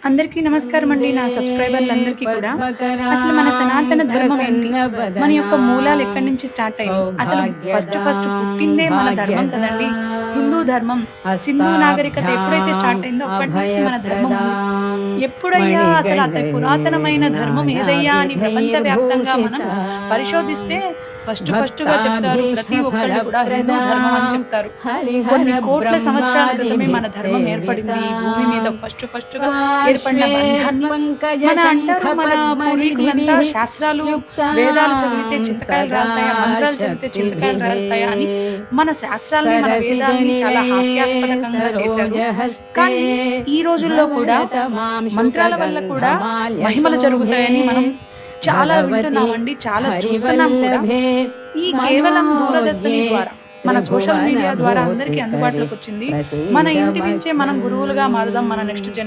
అందరికీ నమస్కారం అండి. నా సబ్స్క్రైబర్లందరికీ కూడా. అసలు మన సనాతన ధర్మం ఏంటి? మన యొక్క మూలాలు ఎక్కడి నుంచి స్టార్ట్ అయ్యాయి? అసలు ఫస్ట్ పుట్టిందే మన ధర్మం కదండీ! హిందూ ధర్మం. సింధు నాగరికత ఎప్పుడైతే స్టార్ట్ అయిందో అప్పటి నుంచి మన ధర్మం ఉంది. ఎప్పుడయ్యా అసలు అతి పురాతనమైన ధర్మం ఏదయ్యా అని ప్రపంచవ్యాప్తంగా మనం పరిశోధిస్తే ఫస్ట్‌గా చెప్తారు. ప్రతి ఒక్కళ్ళు కూడా హిందూ ధర్మం అని చెప్తారు. కొన్ని కోట్ల సంవత్సరాల క్రితమే మన ధర్మం ఏర్పడింది. ఈ భూమి మీద ఫస్ట్‌గా ఏర్పడిన బంధాన్ని మన పూర్వీకులంతా శాస్త్రాలు, వేదాలు చదివితే చింతకాయలు రాలుతాయా, మంత్రాలు చదివితే చింతకాయలు రాలుతాయా అని మన శాస్త్రాల్ని, మన వేదాల్ని చాలా హాస్యాస్పదకంగా చేశారు. కానీ ఈ రోజుల్లో కూడా మంత్రాల వల్ల కూడా మహిమలు జరుగుతాయని మనం చాలా వింటున్నామండి. చాలా చూస్తున్నాం కూడా. ఈ కేవలం దూరదర్శిని ద్వారా, మన సోషల్ మీడియా ద్వారా అందరికీ అందుబాటులోకి వచ్చింది. మన ఇంటి నుంచే మనం గురువులుగా మారుదాం మన నెక్స్ట్ జనరేషన్